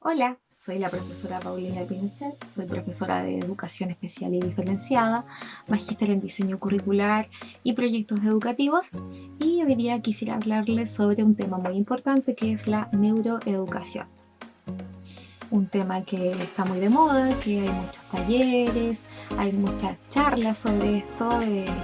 Hola, soy la profesora Paulina Pinochet, soy profesora de Educación Especial y Diferenciada, magíster en Diseño Curricular y Proyectos Educativos, y hoy día quisiera hablarles sobre un tema muy importante que es la neuroeducación. Un tema que está muy de moda, que hay muchos talleres, hay muchas charlas sobre esto,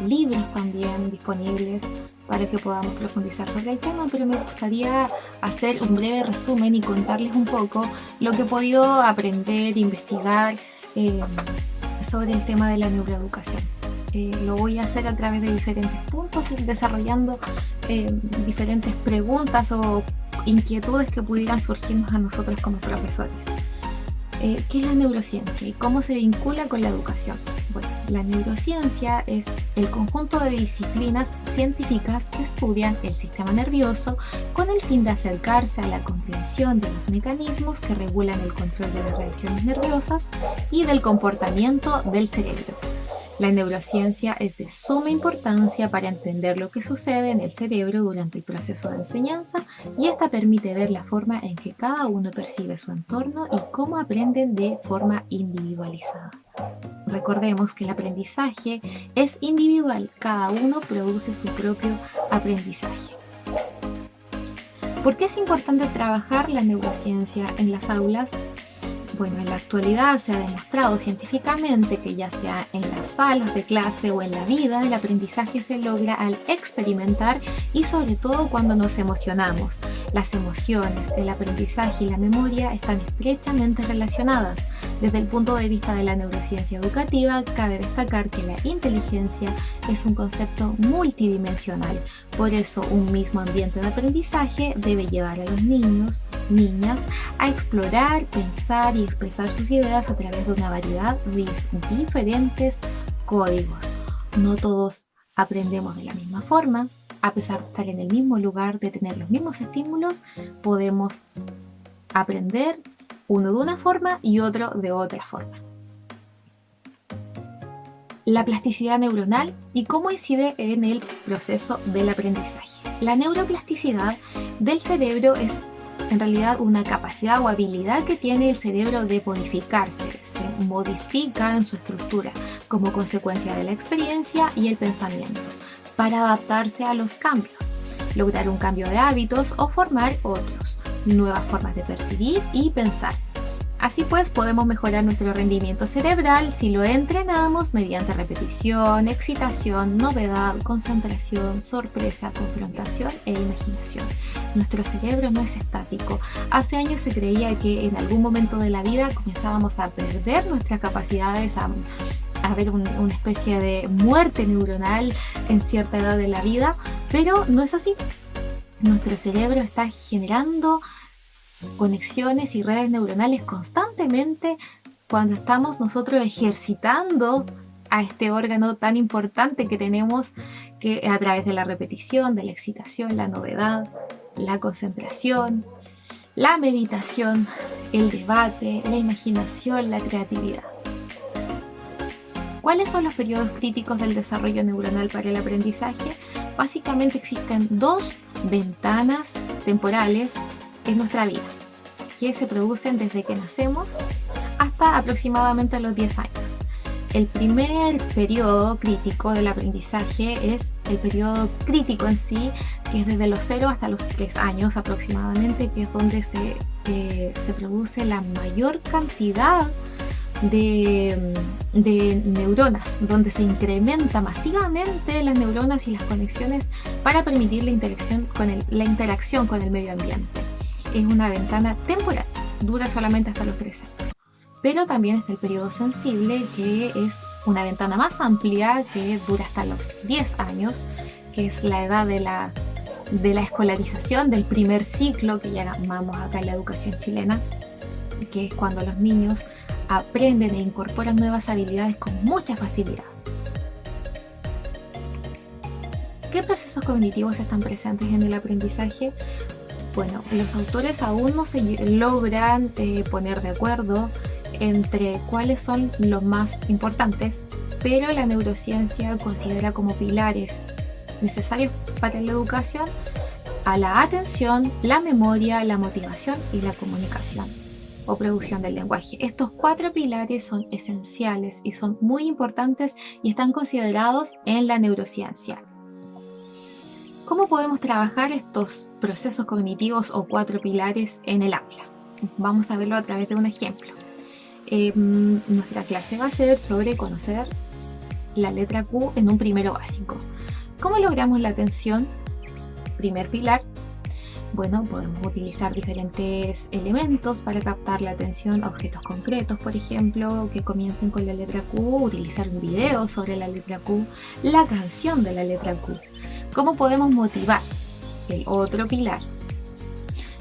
libros también disponibles para que podamos profundizar sobre el tema, pero me gustaría hacer un breve resumen y contarles un poco lo que he podido aprender, investigar eh, sobre el tema de la neuroeducación. Lo voy a hacer a través de diferentes puntos, desarrollando diferentes preguntas o inquietudes que pudieran surgirnos a nosotros como profesores. ¿Qué es la neurociencia y cómo se vincula con la educación? Bueno, la neurociencia es el conjunto de disciplinas científicas que estudian el sistema nervioso con el fin de acercarse a la comprensión de los mecanismos que regulan el control de las reacciones nerviosas y del comportamiento del cerebro. La neurociencia es de suma importancia para entender lo que sucede en el cerebro durante el proceso de enseñanza y esta permite ver la forma en que cada uno percibe su entorno y cómo aprenden de forma individualizada. Recordemos que el aprendizaje es individual, cada uno produce su propio aprendizaje. ¿Por qué es importante trabajar la neurociencia en las aulas? Bueno, en la actualidad se ha demostrado científicamente que ya sea en las salas de clase o en la vida, el aprendizaje se logra al experimentar y sobre todo cuando nos emocionamos. Las emociones, el aprendizaje y la memoria están estrechamente relacionadas. Desde el punto de vista de la neurociencia educativa, cabe destacar que la inteligencia es un concepto multidimensional. Por eso, un mismo ambiente de aprendizaje debe llevar a los niños, niñas, a explorar, pensar y expresar sus ideas a través de una variedad de diferentes códigos. No todos aprendemos de la misma forma. A pesar de estar en el mismo lugar, de tener los mismos estímulos, podemos aprender uno de una forma y otro de otra forma. La plasticidad neuronal y cómo incide en el proceso del aprendizaje. La neuroplasticidad del cerebro es en realidad una capacidad o habilidad que tiene el cerebro de modificarse, se modifica en su estructura como consecuencia de la experiencia y el pensamiento para adaptarse a los cambios, lograr un cambio de hábitos o formar otros, nuevas formas de percibir y pensar. Así pues, podemos mejorar nuestro rendimiento cerebral si lo entrenamos mediante repetición, excitación, novedad, concentración, sorpresa, confrontación e imaginación. Nuestro cerebro no es estático. Hace años se creía que en algún momento de la vida comenzábamos a perder nuestras capacidades, a haber una especie de muerte neuronal en cierta edad de la vida, pero no es así. Nuestro cerebro está generando conexiones y redes neuronales constantemente cuando estamos nosotros ejercitando a este órgano tan importante que tenemos, que a través de la repetición, de la excitación, la novedad, la concentración, la meditación, el debate, la imaginación, la creatividad. ¿Cuáles son los periodos críticos del desarrollo neuronal para el aprendizaje? Básicamente existen dos ventanas temporales en nuestra vida, que se producen desde que nacemos hasta aproximadamente los 10 años. El primer periodo crítico del aprendizaje es el periodo crítico en sí, que es desde los 0 hasta los 3 años aproximadamente, que es donde se produce la mayor cantidad de neuronas, donde se incrementa masivamente las neuronas y las conexiones para permitir la interacción con el medio ambiente. Es una ventana temporal, dura solamente hasta los 3 años. Pero también está el periodo sensible, que es una ventana más amplia, que dura hasta los 10 años, que es la edad de la escolarización, del primer ciclo, que ya llamamos acá en la educación chilena, que es cuando los niños aprenden e incorporan nuevas habilidades con mucha facilidad. ¿Qué procesos cognitivos están presentes en el aprendizaje? Bueno, los autores aún no se logran poner de acuerdo entre cuáles son los más importantes, pero la neurociencia considera como pilares necesarios para la educación a la atención, la memoria, la motivación y la comunicación. o producción del lenguaje. Estos 4 pilares son esenciales y son muy importantes y están considerados en la neurociencia. ¿Cómo podemos trabajar estos procesos cognitivos o 4 pilares en el aula? Vamos a verlo a través de un ejemplo. Nuestra clase va a ser sobre conocer la letra Q en un primero básico. ¿Cómo logramos la atención? Primer pilar. Bueno, podemos utilizar diferentes elementos para captar la atención, objetos concretos, por ejemplo, que comiencen con la letra Q, utilizar un video sobre la letra Q, la canción de la letra Q. ¿Cómo podemos motivar? El otro pilar.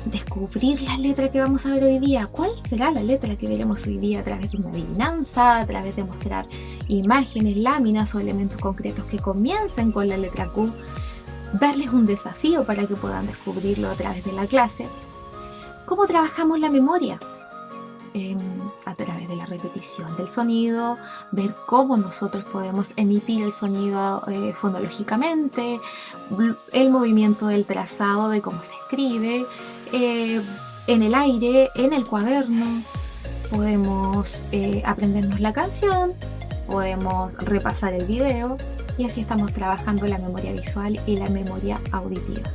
Descubrir la letra que vamos a ver hoy día. ¿Cuál será la letra que veremos hoy día? A través de una adivinanza, a través de mostrar imágenes, láminas o elementos concretos que comiencen con la letra Q. Darles un desafío para que puedan descubrirlo a través de la clase. ¿Cómo trabajamos la memoria? A través de la repetición del sonido, ver cómo nosotros podemos emitir el sonido fonológicamente, el movimiento del trazado de cómo se escribe, en el aire, en el cuaderno. Podemos aprendernos la canción, podemos repasar el video y así estamos trabajando la memoria visual y la memoria auditiva.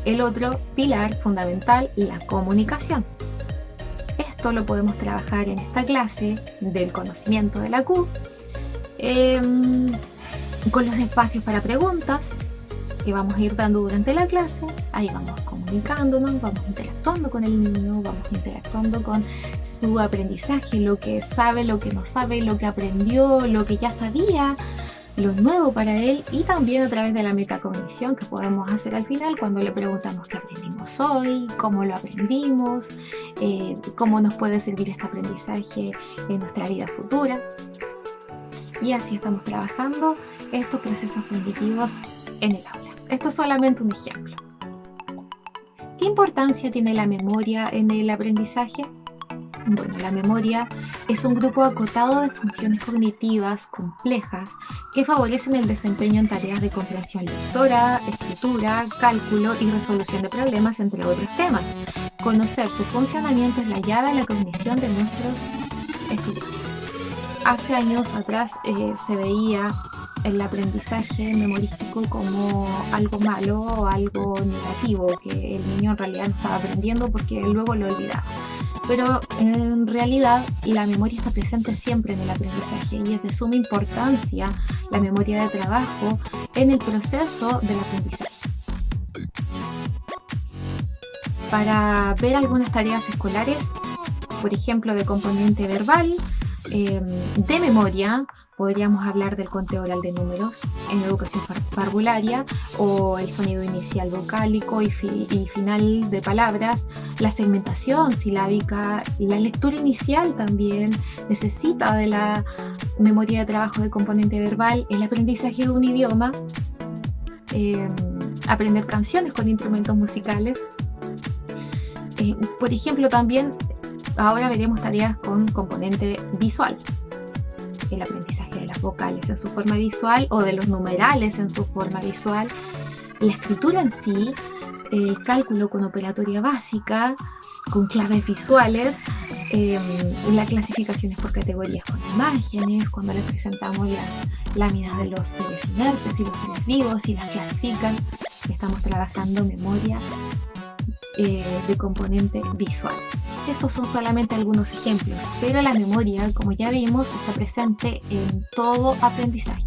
El otro pilar fundamental, la comunicación. Esto lo podemos trabajar en esta clase del conocimiento de la Q, con los espacios para preguntas que vamos a ir dando durante la clase. Ahí vamos comunicándonos, vamos interactuando con el niño, vamos interactuando con su aprendizaje, lo que sabe, lo que no sabe, lo que aprendió, lo que ya sabía, lo nuevo para él, y también a través de la metacognición que podemos hacer al final cuando le preguntamos qué aprendimos hoy, cómo lo aprendimos, cómo nos puede servir este aprendizaje en nuestra vida futura. Y así estamos trabajando estos procesos cognitivos en el aula. Esto es solamente un ejemplo. ¿Qué importancia tiene la memoria en el aprendizaje? Bueno, la memoria es un grupo acotado de funciones cognitivas complejas que favorecen el desempeño en tareas de comprensión lectora, escritura, cálculo y resolución de problemas, entre otros temas. Conocer su funcionamiento es la llave a la cognición de nuestros estudiantes. Hace años atrás se veía el aprendizaje memorístico como algo malo o algo negativo, que el niño en realidad estaba aprendiendo porque luego lo olvidaba. Pero en realidad la memoria está presente siempre en el aprendizaje y es de suma importancia la memoria de trabajo en el proceso del aprendizaje. Para ver algunas tareas escolares, por ejemplo de componente verbal, de memoria, podríamos hablar del conteo oral de números en educación parvularia, o el sonido inicial vocálico y final de palabras, la segmentación silábica, la lectura inicial también necesita de la memoria de trabajo de componente verbal, el aprendizaje de un idioma, aprender canciones con instrumentos musicales. Por ejemplo, también ahora veremos tareas con componente visual, el aprendizaje de las vocales en su forma visual o de los numerales en su forma visual, la escritura en sí, el cálculo con operatoria básica, con claves visuales, las clasificaciones por categorías con imágenes, cuando les presentamos las láminas de los seres inertes y los seres vivos y las clasifican. Estamos trabajando memoria de componente visual. Estos son solamente algunos ejemplos, pero la memoria, como ya vimos, está presente en todo aprendizaje.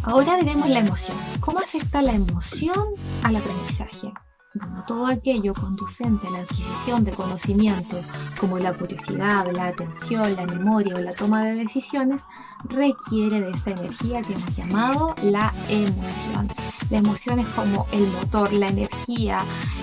Ahora veremos la emoción. ¿Cómo afecta la emoción al aprendizaje? Bueno, todo aquello conducente a la adquisición de conocimiento, como la curiosidad, la atención, la memoria o la toma de decisiones, requiere de esta energía que hemos llamado la emoción. La emoción es como el motor, la energía,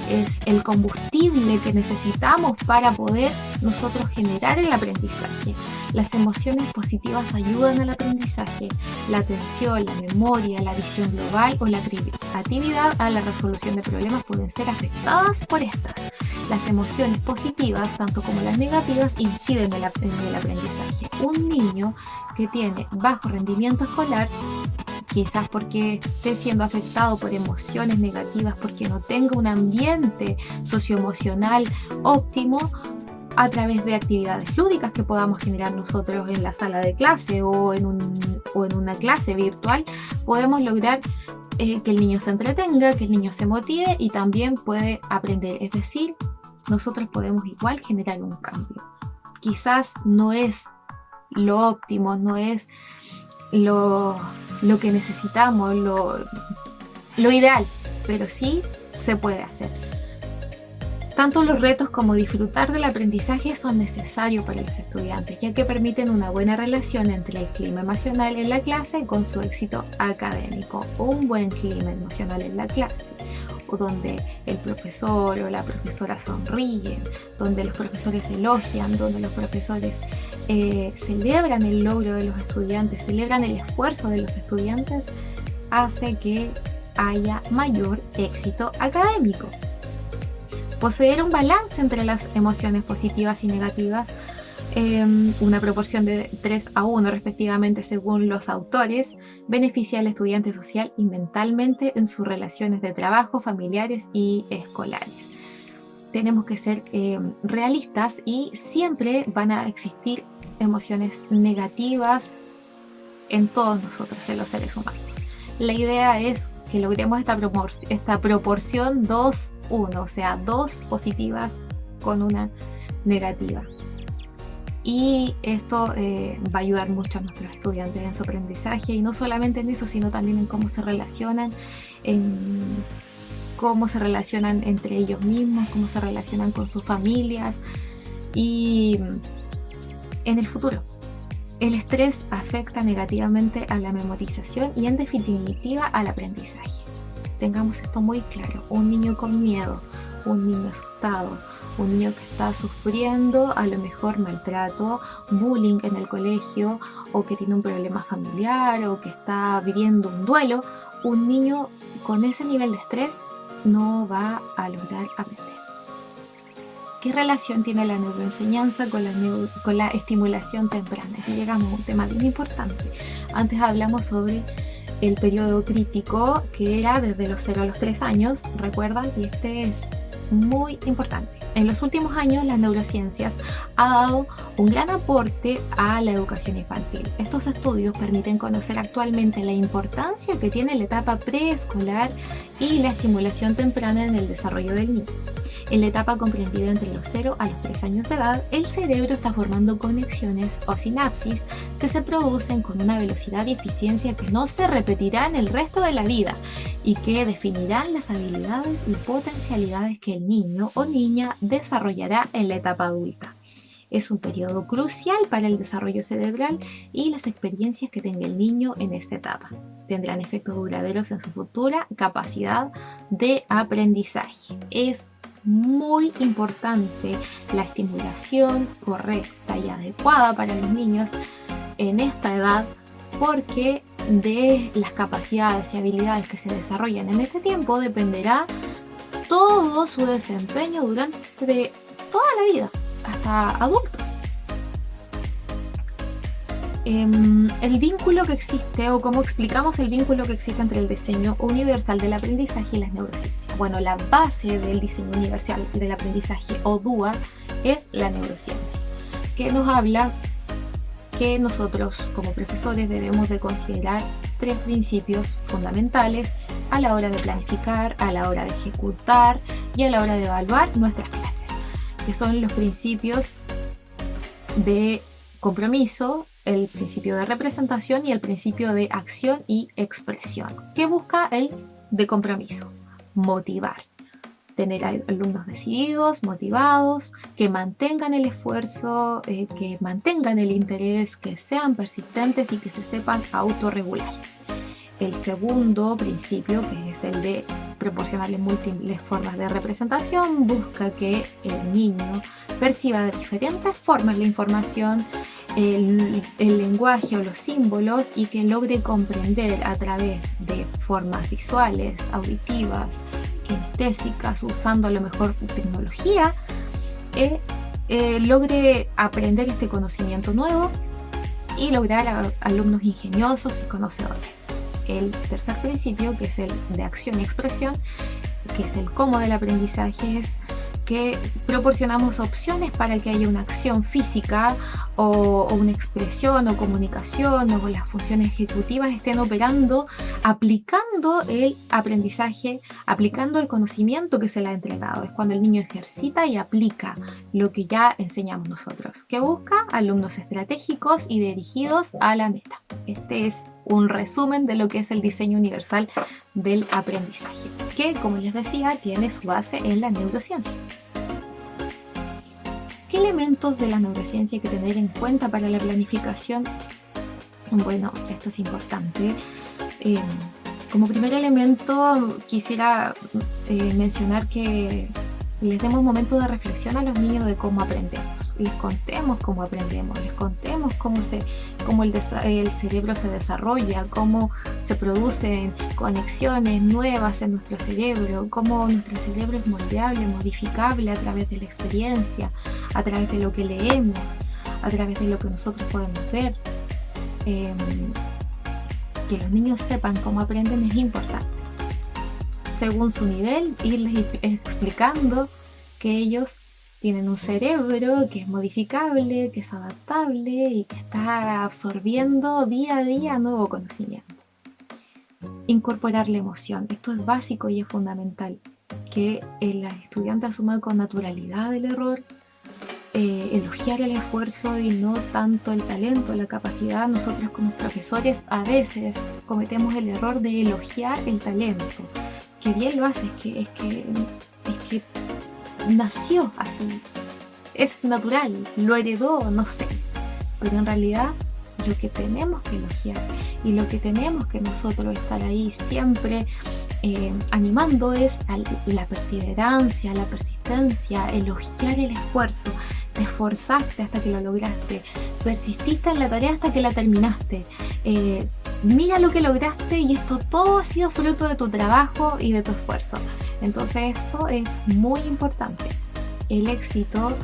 es el combustible que necesitamos para poder nosotros generar el aprendizaje. Las emociones positivas ayudan al aprendizaje, la atención, la memoria, la visión global o la creatividad a la resolución de problemas pueden ser afectadas por estas. Las emociones positivas, tanto como las negativas, inciden en el aprendizaje. Un niño que tiene bajo rendimiento escolar quizás porque esté siendo afectado por emociones negativas, porque no tenga un ambiente socioemocional óptimo, a través de actividades lúdicas que podamos generar nosotros en la sala de clase o en una clase virtual, podemos lograr que el niño se entretenga, que el niño se motive y también puede aprender. Es decir, nosotros podemos igual generar un cambio. Quizás no es lo óptimo, no es lo que necesitamos, lo ideal, pero sí se puede hacer. Tanto los retos como disfrutar del aprendizaje son necesarios para los estudiantes, ya que permiten una buena relación entre el clima emocional en la clase con su éxito académico. Un buen clima emocional en la clase, o donde el profesor o la profesora sonríen, donde los profesores elogian, donde los profesores celebran el logro de los estudiantes, celebran el esfuerzo de los estudiantes, hace que haya mayor éxito académico. Poseer un balance entre las emociones positivas y negativas, una proporción de 3:1 respectivamente según los autores, beneficia al estudiante social y mentalmente en sus relaciones de trabajo, familiares y escolares. Tenemos que ser realistas y siempre van a existir emociones negativas en todos nosotros, en los seres humanos. La idea es que logremos esta proporción 2:1, o sea, 2 positivas con una negativa. Y esto va a ayudar mucho a nuestros estudiantes en su aprendizaje, y no solamente en eso, sino también en cómo se relacionan, entre ellos mismos, cómo se relacionan con sus familias y en el futuro. El estrés afecta negativamente a la memorización y en definitiva al aprendizaje. Tengamos esto muy claro. Un niño con miedo, un niño asustado, un niño que está sufriendo a lo mejor maltrato, bullying en el colegio, o que tiene un problema familiar, o que está viviendo un duelo, un niño con ese nivel de estrés no va a lograr aprender. ¿Qué relación tiene la neuroenseñanza con la estimulación temprana? Aquí llegamos a un tema bien importante. Antes hablamos sobre el periodo crítico, que era desde los 0 a los 3 años, recuerdan, y este es muy importante. En los últimos años, las neurociencias han dado un gran aporte a la educación infantil. Estos estudios permiten conocer actualmente la importancia que tiene la etapa preescolar y la estimulación temprana en el desarrollo del niño. En la etapa comprendida entre los 0 a los 3 años de edad, el cerebro está formando conexiones o sinapsis que se producen con una velocidad y eficiencia que no se repetirán el resto de la vida y que definirán las habilidades y potencialidades que el niño o niña desarrollará en la etapa adulta. Es un periodo crucial para el desarrollo cerebral y las experiencias que tenga el niño en esta etapa tendrán efectos duraderos en su futura capacidad de aprendizaje. Es muy importante la estimulación correcta y adecuada para los niños en esta edad, porque de las capacidades y habilidades que se desarrollan en este tiempo dependerá todo su desempeño durante toda la vida, hasta adultos. El vínculo que existe, o cómo explicamos el vínculo que existe entre el diseño universal del aprendizaje y las neurociencias. Bueno, la base del diseño universal del aprendizaje, o DUA, es la neurociencia, que nos habla que nosotros como profesores debemos de considerar 3 principios fundamentales a la hora de planificar, a la hora de ejecutar y a la hora de evaluar nuestras clases, que son los principios de compromiso, el principio de representación y el principio de acción y expresión. ¿Qué busca el de compromiso? Motivar. Tener alumnos decididos, motivados, que mantengan el esfuerzo, que mantengan el interés, que sean persistentes y que se sepan autorregular. El segundo principio, que es el de proporcionarle múltiples formas de representación, busca que el niño perciba de diferentes formas la información, el lenguaje o los símbolos, y que logre comprender a través de formas visuales, auditivas, kinestésicas, usando a lo mejor tecnología, logre aprender este conocimiento nuevo y lograr alumnos ingeniosos y conocedores. el tercer principio, que es el de acción y expresión, que es el cómo del aprendizaje, es que proporcionamos opciones para que haya una acción física o una expresión o comunicación o las funciones ejecutivas estén operando, aplicando el aprendizaje, aplicando el conocimiento que se le ha entregado. Es cuando el niño ejercita y aplica lo que ya enseñamos nosotros, que busca alumnos estratégicos y dirigidos a la meta. Este es un resumen de lo que es el diseño universal del aprendizaje, que, como les decía, tiene su base en la neurociencia. ¿Qué elementos de la neurociencia hay que tener en cuenta para la planificación? Bueno, esto es importante. Como primer elemento, quisiera mencionar que les demos momentos de reflexión a los niños de cómo aprendemos. Les contemos cómo aprendemos, les contemos cómo el cerebro se desarrolla, cómo se producen conexiones nuevas en nuestro cerebro, cómo nuestro cerebro es moldeable, modificable a través de la experiencia, a través de lo que leemos, a través de lo que nosotros podemos ver. Que los niños sepan cómo aprenden es importante. Según su nivel, irles explicando que ellos tienen un cerebro que es modificable, que es adaptable y que está absorbiendo día a día nuevo conocimiento. Incorporar la emoción. Esto es básico y es fundamental. Que el estudiante asuma con naturalidad el error, elogiar el esfuerzo y no tanto el talento, la capacidad. Nosotros como profesores a veces cometemos el error de elogiar el talento. Que bien lo hace, es que nació así, es natural, lo heredó, no sé, pero en realidad lo que tenemos que elogiar y lo que tenemos que nosotros estar ahí siempre animando es a la perseverancia, la persistencia, elogiar el esfuerzo. Te esforzaste hasta que lo lograste, persististe en la tarea hasta que la terminaste. Mira lo que lograste y esto todo ha sido fruto de tu trabajo y de tu esfuerzo. Entonces esto es muy importante. El éxito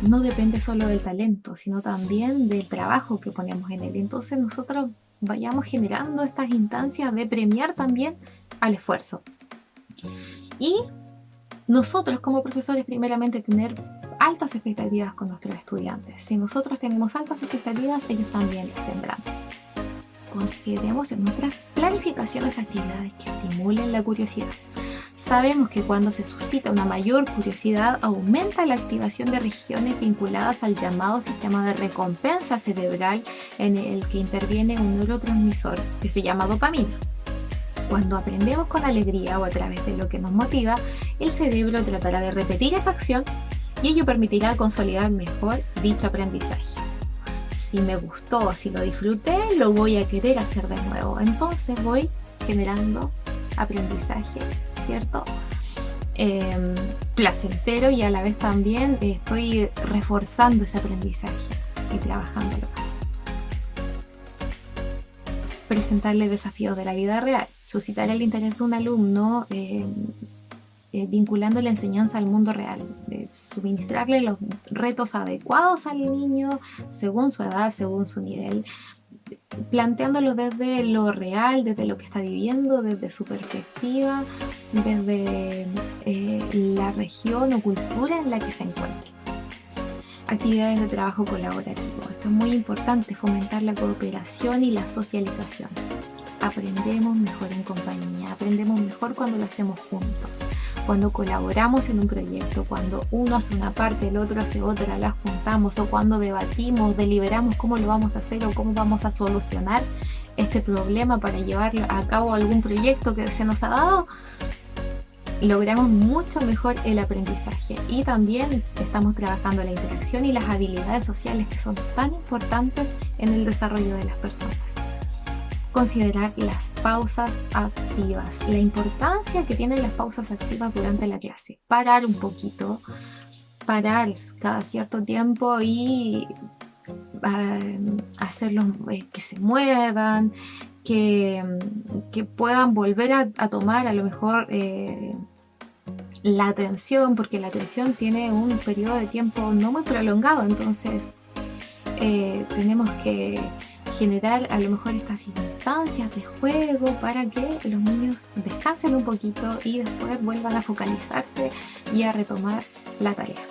no depende solo del talento, sino también del trabajo que ponemos en él. Entonces nosotros vayamos generando estas instancias de premiar también al esfuerzo. Y nosotros como profesores primeramente tener altas expectativas con nuestros estudiantes. Si nosotros tenemos altas expectativas, ellos también las tendrán. Consideremos en nuestras planificaciones actividades que estimulen la curiosidad. Sabemos que cuando se suscita una mayor curiosidad, aumenta la activación de regiones vinculadas al llamado sistema de recompensa cerebral, en el que interviene un neurotransmisor que se llama dopamina. Cuando aprendemos con alegría o a través de lo que nos motiva, el cerebro tratará de repetir esa acción y ello permitirá consolidar mejor dicho aprendizaje. Si me gustó, si lo disfruté, lo voy a querer hacer de nuevo. Entonces voy generando aprendizaje, ¿cierto? Placentero, y a la vez también estoy reforzando ese aprendizaje y trabajándolo más. Presentarle desafíos de la vida real, suscitar el interés de un alumno vinculando la enseñanza al mundo real, suministrarle los retos adecuados al niño según su edad, según su nivel, planteándolo desde lo real, desde lo que está viviendo, desde su perspectiva, desde la región o cultura en la que se encuentra. Actividades de trabajo colaborativo. Esto es muy importante, fomentar la cooperación y la socialización. Aprendemos mejor en compañía, aprendemos mejor cuando lo hacemos juntos, cuando colaboramos en un proyecto, cuando uno hace una parte, el otro hace otra, las juntamos, o cuando debatimos, deliberamos cómo lo vamos a hacer o cómo vamos a solucionar este problema para llevar a cabo algún proyecto que se nos ha dado. Logramos mucho mejor el aprendizaje, y también estamos trabajando la interacción y las habilidades sociales que son tan importantes en el desarrollo de las personas. Considerar las pausas activas, la importancia que tienen las pausas activas durante la clase. Parar un poquito, parar cada cierto tiempo y hacerlos que se muevan, que puedan volver a tomar a lo mejor la atención, porque la atención tiene un periodo de tiempo no muy prolongado. Entonces tenemos que generar a lo mejor estas instancias de juego para que los niños descansen un poquito y después vuelvan a focalizarse y a retomar la tarea.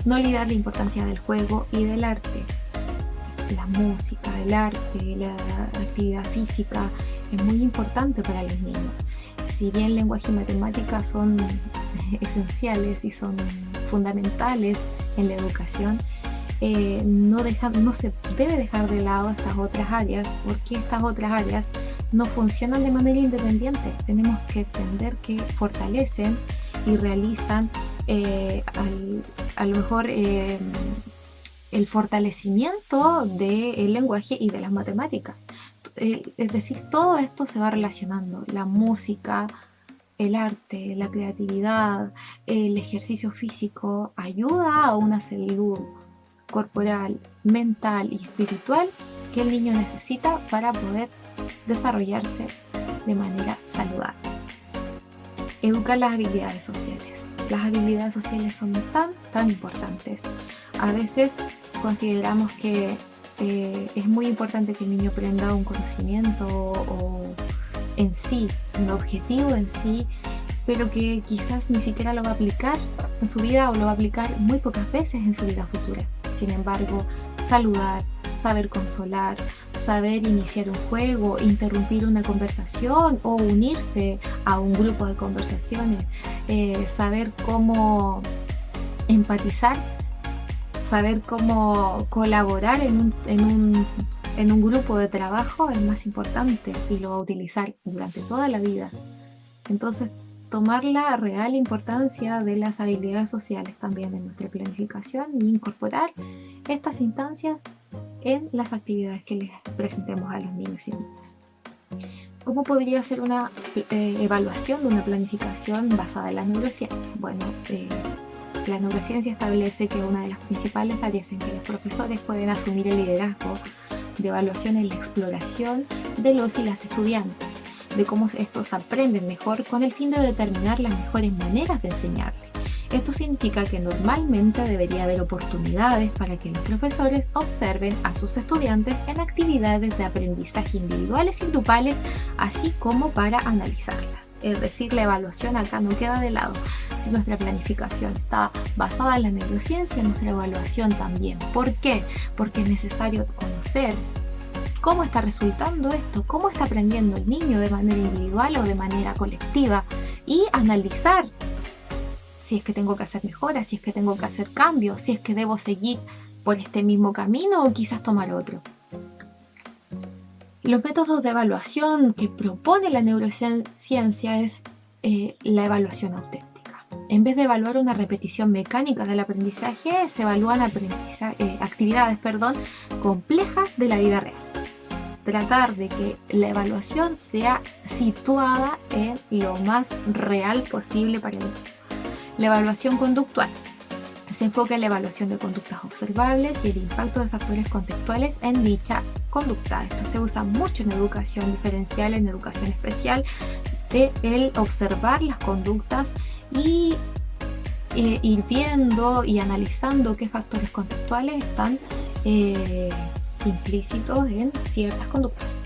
No olvidar la importancia del juego y del arte. La música, el arte, la actividad física es muy importante para los niños. Si bien lenguaje y matemáticas son esenciales y son fundamentales en la educación, no se debe dejar de lado estas otras áreas, porque estas otras áreas no funcionan de manera independiente. Tenemos que entender que fortalecen y realizan a lo mejor el fortalecimiento del lenguaje y de las matemáticas. Es decir, todo esto se va relacionando. La música, el arte, la creatividad, el ejercicio físico ayuda a una salud corporal, mental y espiritual que el niño necesita para poder desarrollarse de manera saludable. Educar las habilidades sociales. Las habilidades sociales son tan importantes. A veces consideramos que es muy importante que el niño aprenda un conocimiento o en sí, un objetivo en sí, pero que quizás ni siquiera lo va a aplicar en su vida o lo va a aplicar muy pocas veces en su vida futura. Sin embargo, saludar, saber consolar, saber iniciar un juego, interrumpir una conversación o unirse a un grupo de conversaciones, saber cómo empatizar, saber cómo colaborar en un grupo de trabajo es más importante y lo va a utilizar durante toda la vida. Entonces, tomar la real importancia de las habilidades sociales también en nuestra planificación y incorporar estas instancias en las actividades que les presentemos a los niños y niñas. ¿Cómo podría ser una evaluación de una planificación basada en la neurociencia? Bueno, la neurociencia establece que una de las principales áreas en que los profesores pueden asumir el liderazgo de evaluación es la exploración de los y las estudiantes, de cómo estos aprenden mejor con el fin de determinar las mejores maneras de enseñarles. Esto significa que normalmente debería haber oportunidades para que los profesores observen a sus estudiantes en actividades de aprendizaje individuales y grupales, así como para analizarlas. Es decir, la evaluación acá no queda de lado. Si nuestra planificación está basada en la neurociencia, nuestra evaluación también. ¿Por qué? Porque es necesario conocer cómo está resultando esto, cómo está aprendiendo el niño de manera individual o de manera colectiva y analizar si es que tengo que hacer mejoras, si es que tengo que hacer cambios, si es que debo seguir por este mismo camino o quizás tomar otro. Los métodos de evaluación que propone la neurociencia es la evaluación auténtica. En vez de evaluar una repetición mecánica del aprendizaje, se evalúan actividades complejas de la vida real. Tratar de que la evaluación sea situada en lo más real posible para el niño. La evaluación conductual se enfoca en la evaluación de conductas observables y el impacto de factores contextuales en dicha conducta. Esto se usa mucho en educación diferencial, en educación especial, el observar las conductas y ir viendo y analizando qué factores contextuales están implícitos en ciertas conductas.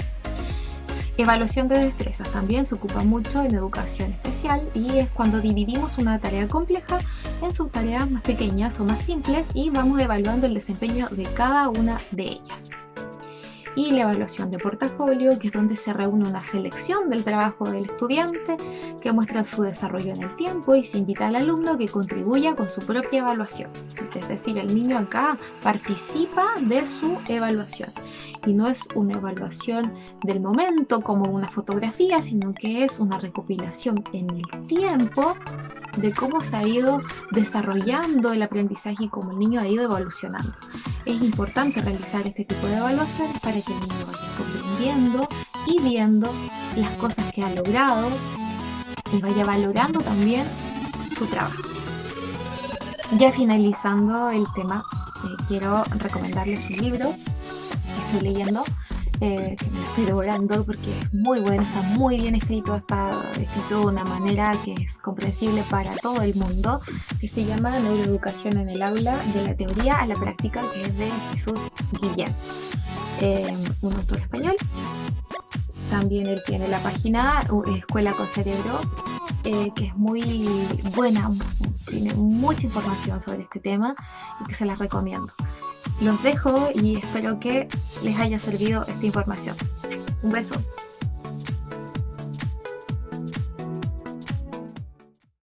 Evaluación de destrezas también se ocupa mucho en educación especial y es cuando dividimos una tarea compleja en subtareas más pequeñas o más simples y vamos evaluando el desempeño de cada una de ellas. Y la evaluación de portafolio, que es donde se reúne una selección del trabajo del estudiante que muestra su desarrollo en el tiempo y se invita al alumno que contribuya con su propia evaluación. Es decir, el niño acá participa de su evaluación. Y no es una evaluación del momento como una fotografía, sino que es una recopilación en el tiempo de cómo se ha ido desarrollando el aprendizaje y cómo el niño ha ido evolucionando. Es importante realizar este tipo de evaluaciones para que el niño vaya comprendiendo y viendo las cosas que ha logrado y vaya valorando también su trabajo. Ya finalizando el tema, quiero recomendarles un libro que estoy leyendo, que me lo estoy devorando porque es muy bueno, está muy bien escrito, está escrito de una manera que es comprensible para todo el mundo, que se llama Neuroeducación en el aula, de la teoría a la práctica, que es de Jesús Guillén. un autor español. También él tiene la página Escuela con Cerebro, que es muy buena, tiene mucha información sobre este tema y que se las recomiendo. Los dejo y espero que les haya servido esta información. Un beso.